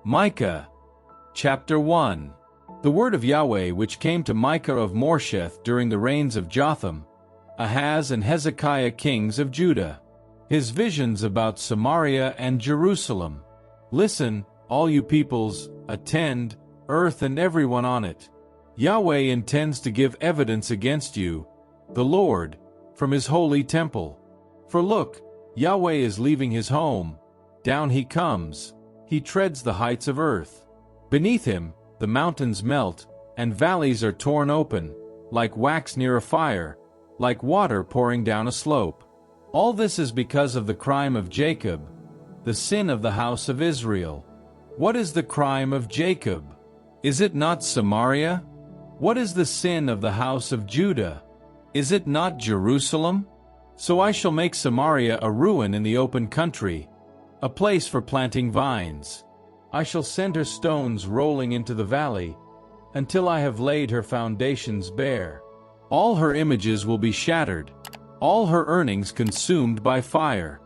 Micah, chapter 1. The word of Yahweh which came to Micah of Moresheth during the reigns of Jotham, Ahaz and Hezekiah kings of Judah. His visions about Samaria and Jerusalem. Listen, all you peoples, attend, earth and everyone on it. Yahweh intends to give evidence against you, the Lord, from his holy temple. For look, Yahweh is leaving his home. Down he comes. He treads the heights of earth. Beneath him, the mountains melt, and valleys are torn open, like wax near a fire, like water pouring down a slope. All this is because of the crime of Jacob, the sin of the house of Israel. What is the crime of Jacob? Is it not Samaria? What is the sin of the house of Judah? Is it not Jerusalem? So I shall make Samaria a ruin in the open country, a place for planting vines. I shall send her stones rolling into the valley, until I have laid her foundations bare. All her images will be shattered, all her earnings consumed by fire.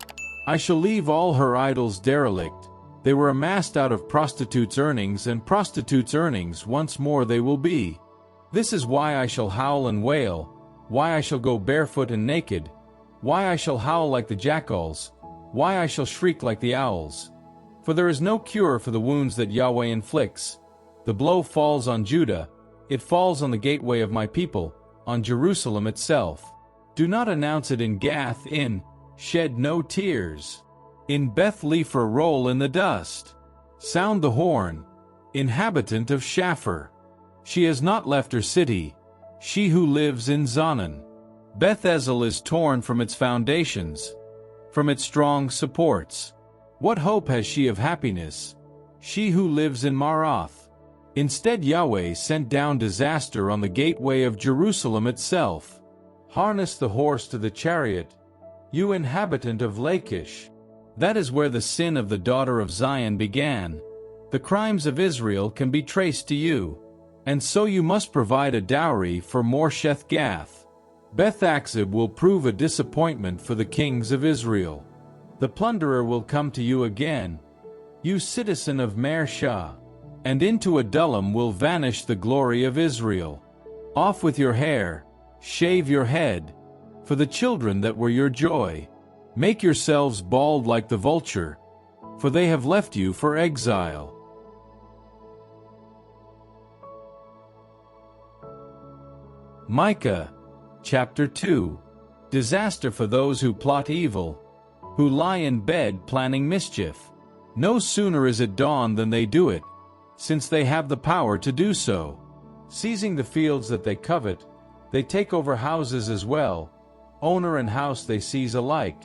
I shall leave all her idols derelict. They were amassed out of prostitutes' earnings, and prostitutes' earnings once more they will be. This is why I shall howl and wail, why I shall go barefoot and naked, why I shall howl like the jackals, why I shall shriek like the owls. For there is no cure for the wounds that Yahweh inflicts. The blow falls on Judah, it falls on the gateway of my people, on Jerusalem itself. Do not announce it in Gath, shed no tears. In Bethlehem roll in the dust. Sound the horn, inhabitant of Shaphir. She has not left her city, she who lives in Zonan. Beth-ezel is torn from its foundations, from its strong supports. What hope has she of happiness, she who lives in Maroth? Instead Yahweh sent down disaster on the gateway of Jerusalem itself. Harness the horse to the chariot, you inhabitant of Lachish. That is where the sin of the daughter of Zion began. The crimes of Israel can be traced to you, and so you must provide a dowry for Moresheth Gath. Beth-Akzib will prove a disappointment for the kings of Israel. The plunderer will come to you again, you citizen of Mareshah, and into Adullam will vanish the glory of Israel. Off with your hair, shave your head, for the children that were your joy. Make yourselves bald like the vulture, for they have left you for exile. Micah, chapter 2. Disaster for those who plot evil, who lie in bed planning mischief. No sooner is it dawn than they do it, since they have the power to do so. Seizing the fields that they covet, they take over houses as well. Owner and house they seize alike,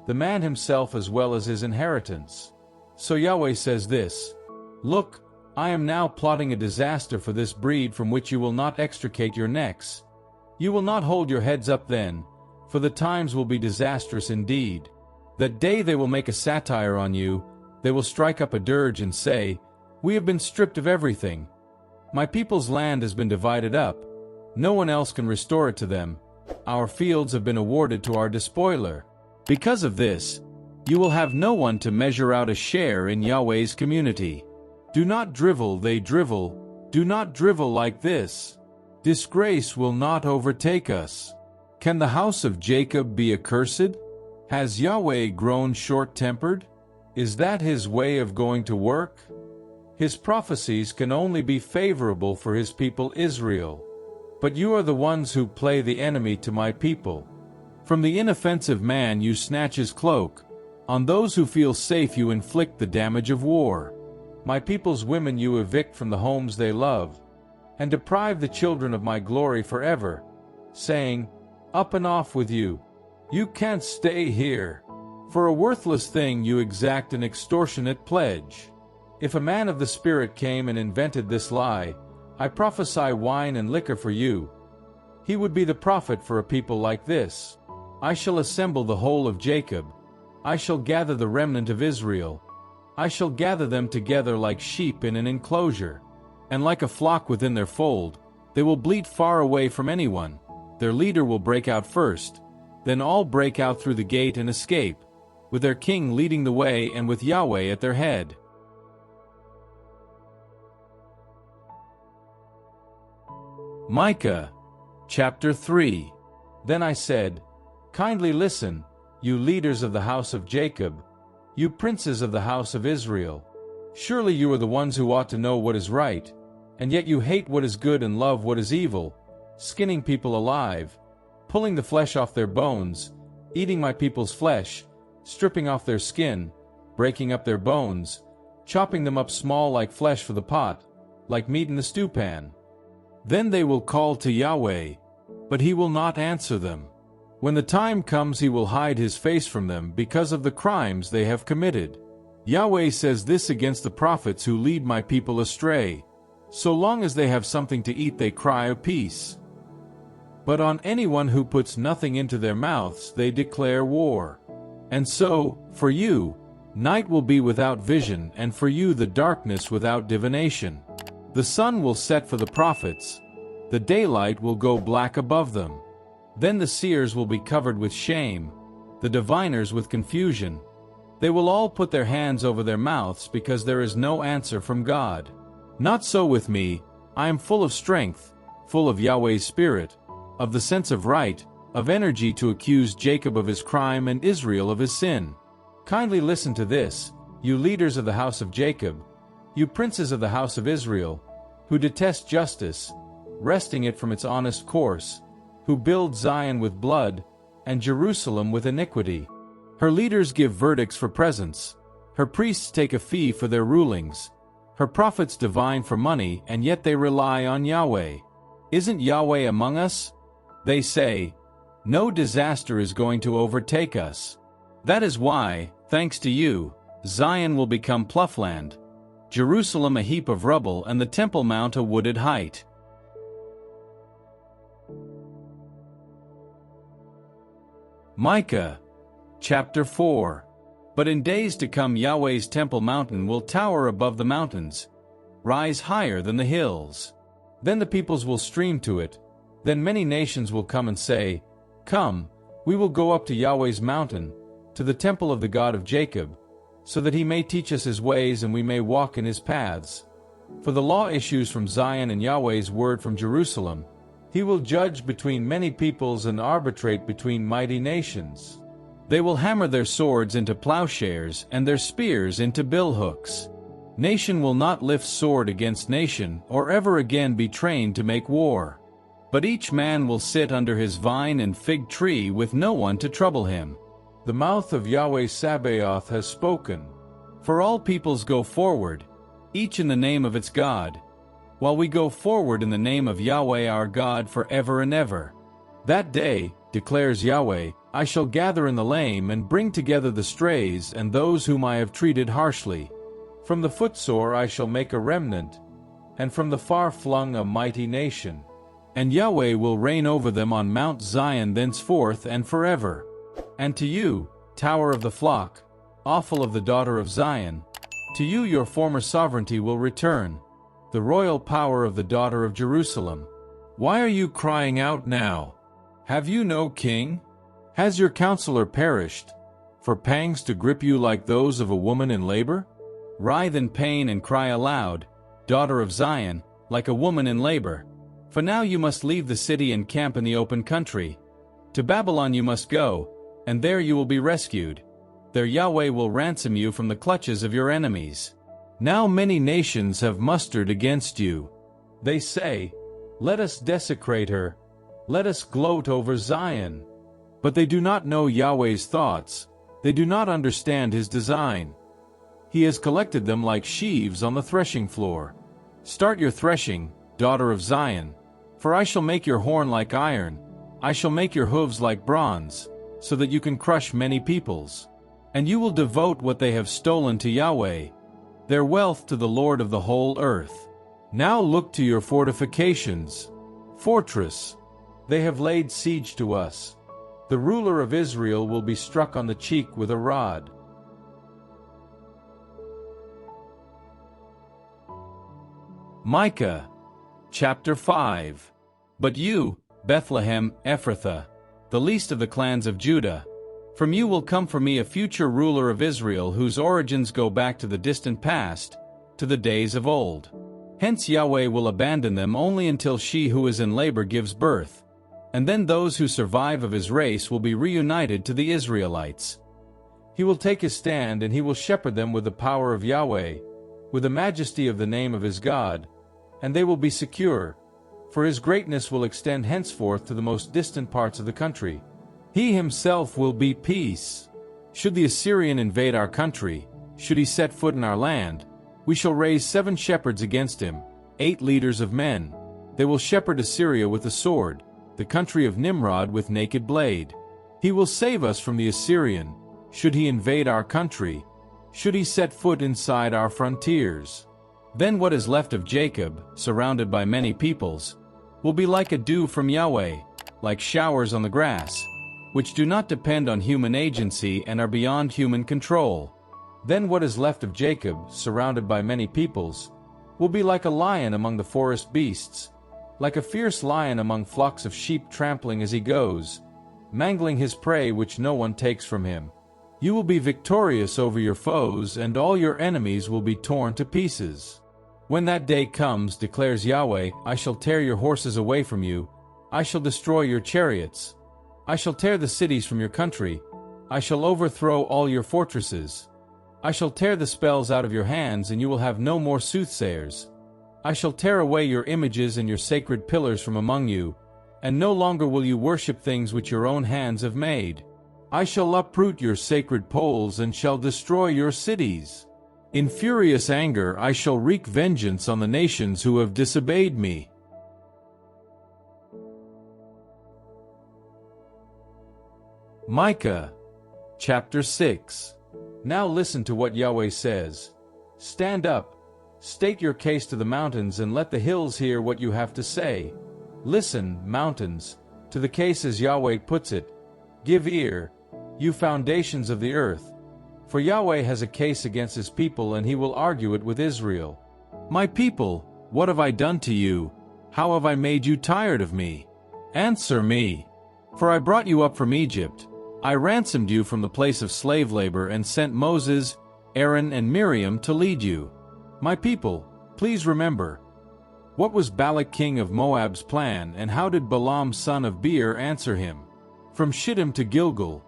the man himself as well as his inheritance. So Yahweh says this: Look, I am now plotting a disaster for this breed from which you will not extricate your necks. You will not hold your heads up then, for the times will be disastrous indeed. That day they will make a satire on you, they will strike up a dirge and say, We have been stripped of everything. My people's land has been divided up. No one else can restore it to them. Our fields have been awarded to our despoiler. Because of this, you will have no one to measure out a share in Yahweh's community. Do not drivel, they drivel. Do not drivel like this. Disgrace will not overtake us. Can the house of Jacob be accursed? Has Yahweh grown short-tempered? Is that his way of going to work? His prophecies can only be favorable for his people Israel. But you are the ones who play the enemy to my people. From the inoffensive man you snatch his cloak. On those who feel safe you inflict the damage of war. My people's women you evict from the homes they love, and deprive the children of my glory forever, saying, Up and off with you. You can't stay here. For a worthless thing you exact an extortionate pledge. If a man of the Spirit came and invented this lie, I prophesy wine and liquor for you. He would be the prophet for a people like this. I shall assemble the whole of Jacob. I shall gather the remnant of Israel. I shall gather them together like sheep in an enclosure, and like a flock within their fold. They will bleat far away from anyone. Their leader will break out first. Then all break out through the gate and escape, with their king leading the way and with Yahweh at their head. Micah, chapter 3. Then I said, kindly listen, you leaders of the house of Jacob, you princes of the house of Israel. Surely you are the ones who ought to know what is right, and yet you hate what is good and love what is evil, skinning people alive, pulling the flesh off their bones, eating my people's flesh, stripping off their skin, breaking up their bones, chopping them up small like flesh for the pot, like meat in the stewpan. Then they will call to Yahweh, but he will not answer them. When the time comes, he will hide his face from them because of the crimes they have committed. Yahweh says this against the prophets who lead my people astray. So long as they have something to eat, they cry of peace. But on anyone who puts nothing into their mouths, they declare war. And so, for you, night will be without vision, and for you the darkness without divination. The sun will set for the prophets, the daylight will go black above them. Then the seers will be covered with shame, the diviners with confusion. They will all put their hands over their mouths because there is no answer from God. Not so with me, I am full of strength, full of Yahweh's Spirit, of the sense of right, of energy to accuse Jacob of his crime and Israel of his sin. Kindly listen to this, you leaders of the house of Jacob, you princes of the house of Israel, who detest justice, wresting it from its honest course, who build Zion with blood, and Jerusalem with iniquity. Her leaders give verdicts for presents, her priests take a fee for their rulings, her prophets divine for money, and yet they rely on Yahweh. Isn't Yahweh among us? They say, no disaster is going to overtake us. That is why, thanks to you, Zion will become ploughland, Jerusalem a heap of rubble, and the Temple Mount a wooded height. Micah, chapter 4. But in days to come Yahweh's temple mountain will tower above the mountains, rise higher than the hills. Then the peoples will stream to it, then many nations will come and say, come, we will go up to Yahweh's mountain, to the temple of the God of Jacob, so that he may teach us his ways and we may walk in his paths. For the law issues from Zion and Yahweh's word from Jerusalem. He will judge between many peoples and arbitrate between mighty nations. They will hammer their swords into plowshares and their spears into billhooks. Nation will not lift sword against nation or ever again be trained to make war. But each man will sit under his vine and fig tree with no one to trouble him. The mouth of Yahweh Sabaoth has spoken. For all peoples go forward, each in the name of its God, while we go forward in the name of Yahweh our God forever and ever. That day, declares Yahweh, I shall gather in the lame and bring together the strays and those whom I have treated harshly. From the footsore I shall make a remnant, and from the far-flung a mighty nation. And Yahweh will reign over them on Mount Zion thenceforth and forever. And to you, tower of the flock, offal of the daughter of Zion, to you your former sovereignty will return, the royal power of the daughter of Jerusalem. Why are you crying out now? Have you no king? Has your counselor perished, for pangs to grip you like those of a woman in labor? Writhe in pain and cry aloud, daughter of Zion, like a woman in labor. For now you must leave the city and camp in the open country. To Babylon you must go, and there you will be rescued. There Yahweh will ransom you from the clutches of your enemies. Now many nations have mustered against you. They say, let us desecrate her, let us gloat over Zion. But they do not know Yahweh's thoughts, they do not understand his design. He has collected them like sheaves on the threshing floor. Start your threshing, daughter of Zion, for I shall make your horn like iron, I shall make your hooves like bronze, so that you can crush many peoples. And you will devote what they have stolen to Yahweh, their wealth to the Lord of the whole earth. Now look to your fortifications, fortress. They have laid siege to us. The ruler of Israel will be struck on the cheek with a rod. Micah, chapter 5. But you, Bethlehem Ephrathah, the least of the clans of Judah, from you will come for me a future ruler of Israel whose origins go back to the distant past, to the days of old. Hence Yahweh will abandon them only until she who is in labor gives birth, and then those who survive of his race will be reunited to the Israelites. He will take his stand and he will shepherd them with the power of Yahweh, with the majesty of the name of his God, and they will be secure, for his greatness will extend henceforth to the most distant parts of the country. He himself will be peace. Should the Assyrian invade our country, should he set foot in our land, we shall raise 7 shepherds against him, 8 leaders of men. They will shepherd Assyria with the sword, the country of Nimrod with naked blade. He will save us from the Assyrian, should he invade our country, should he set foot inside our frontiers. Then what is left of Jacob, surrounded by many peoples, will be like a dew from Yahweh, like showers on the grass, which do not depend on human agency and are beyond human control. Then what is left of Jacob, surrounded by many peoples, will be like a lion among the forest beasts, like a fierce lion among flocks of sheep trampling as he goes, mangling his prey which no one takes from him. You will be victorious over your foes, and all your enemies will be torn to pieces. When that day comes, declares Yahweh, I shall tear your horses away from you, I shall destroy your chariots, I shall tear the cities from your country, I shall overthrow all your fortresses. I shall tear the spells out of your hands, and you will have no more soothsayers. I shall tear away your images and your sacred pillars from among you, and no longer will you worship things which your own hands have made. I shall uproot your sacred poles and shall destroy your cities. In furious anger I shall wreak vengeance on the nations who have disobeyed me. Micah, chapter 6. Now listen to what Yahweh says. Stand up, state your case to the mountains, and let the hills hear what you have to say. Listen, mountains, to the case as Yahweh puts it. Give ear, you foundations of the earth. For Yahweh has a case against his people, and he will argue it with Israel. My people, what have I done to you? How have I made you tired of me? Answer me. For I brought you up from Egypt. I ransomed you from the place of slave labor and sent Moses, Aaron, and Miriam to lead you. My people, please remember. What was Balak king of Moab's plan, and how did Balaam son of Beor answer him? From Shittim to Gilgal,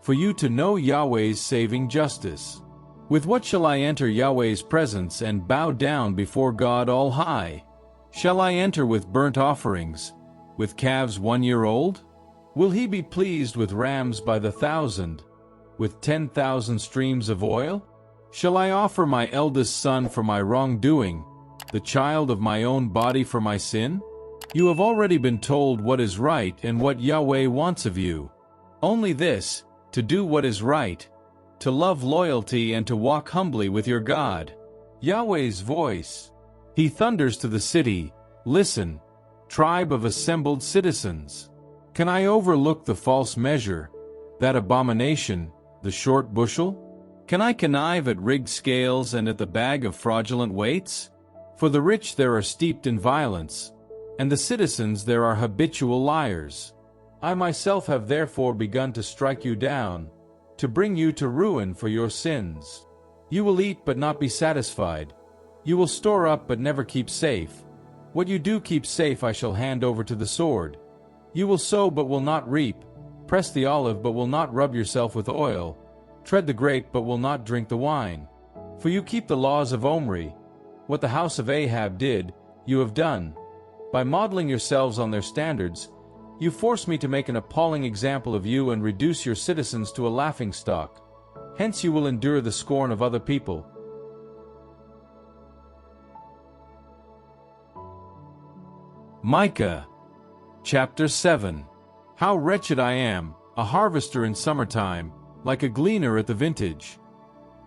for you to know Yahweh's saving justice. With what shall I enter Yahweh's presence and bow down before God all high? Shall I enter with burnt offerings, with calves 1 year old? Will he be pleased with rams by the 1,000, with 10,000 streams of oil? Shall I offer my eldest son for my wrongdoing, the child of my own body for my sin? You have already been told what is right and what Yahweh wants of you. Only this, to do what is right, to love loyalty and to walk humbly with your God. Yahweh's voice. He thunders to the city, listen, tribe of assembled citizens. Can I overlook the false measure, that abomination, the short bushel? Can I connive at rigged scales and at the bag of fraudulent weights? For the rich there are steeped in violence, and the citizens there are habitual liars. I myself have therefore begun to strike you down, to bring you to ruin for your sins. You will eat but not be satisfied. You will store up but never keep safe. What you do keep safe I shall hand over to the sword. You will sow but will not reap, press the olive but will not rub yourself with oil, tread the grape but will not drink the wine. For you keep the laws of Omri. What the house of Ahab did, you have done. By modeling yourselves on their standards, you force me to make an appalling example of you and reduce your citizens to a laughingstock. Hence you will endure the scorn of other people. Micah, chapter 7. How wretched I am, a harvester in summertime, like a gleaner at the vintage.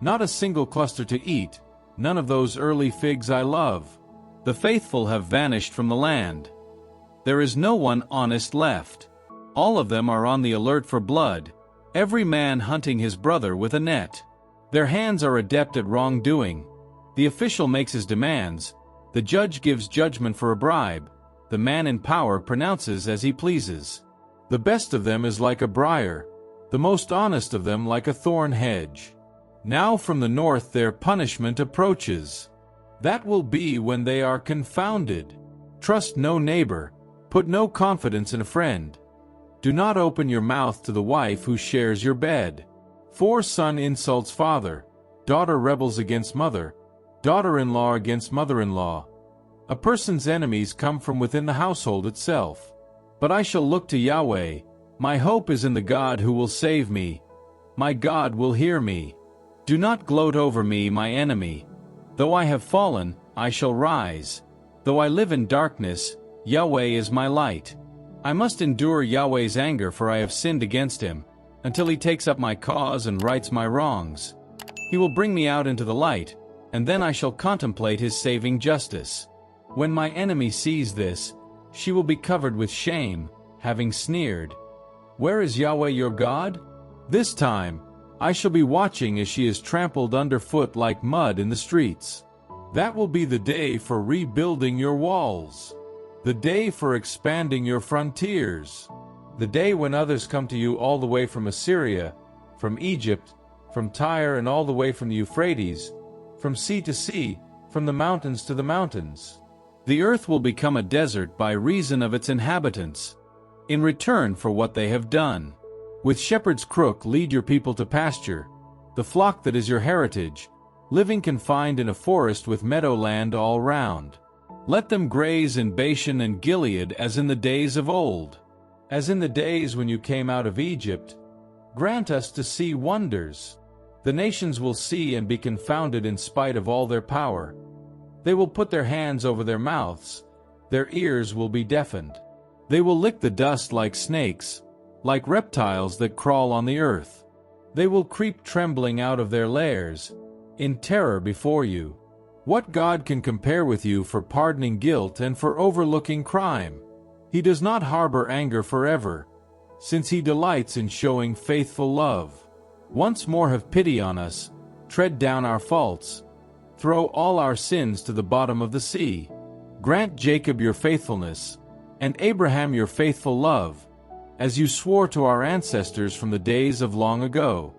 Not a single cluster to eat, none of those early figs I love. The faithful have vanished from the land. There is no one honest left. All of them are on the alert for blood, every man hunting his brother with a net. Their hands are adept at wrongdoing. The official makes his demands, the judge gives judgment for a bribe, the man in power pronounces as he pleases. The best of them is like a briar, the most honest of them like a thorn hedge. Now from the north their punishment approaches. That will be when they are confounded. Trust no neighbor, put no confidence in a friend. Do not open your mouth to the wife who shares your bed. For son insults father, daughter rebels against mother, daughter-in-law against mother-in-law. A person's enemies come from within the household itself. But I shall look to Yahweh. My hope is in the God who will save me. My God will hear me. Do not gloat over me, my enemy. Though I have fallen, I shall rise. Though I live in darkness, Yahweh is my light. I must endure Yahweh's anger, for I have sinned against him, until he takes up my cause and rights my wrongs. He will bring me out into the light, and then I shall contemplate his saving justice. When my enemy sees this, she will be covered with shame, having sneered. Where is Yahweh your God? This time, I shall be watching as she is trampled underfoot like mud in the streets. That will be the day for rebuilding your walls, the day for expanding your frontiers, the day when others come to you all the way from Assyria, from Egypt, from Tyre, and all the way from the Euphrates, from sea to sea, from the mountains to the mountains. The earth will become a desert by reason of its inhabitants, in return for what they have done. With shepherd's crook lead your people to pasture, the flock that is your heritage, living confined in a forest with meadowland all round. Let them graze in Bashan and Gilead as in the days of old, as in the days when you came out of Egypt. Grant us to see wonders. The nations will see and be confounded in spite of all their power. They will put their hands over their mouths, their ears will be deafened. They will lick the dust like snakes, like reptiles that crawl on the earth. They will creep trembling out of their lairs, in terror before you. What God can compare with you for pardoning guilt and for overlooking crime? He does not harbor anger forever, since he delights in showing faithful love. Once more have pity on us, tread down our faults, throw all our sins to the bottom of the sea. Grant Jacob your faithfulness, and Abraham your faithful love, as you swore to our ancestors from the days of long ago.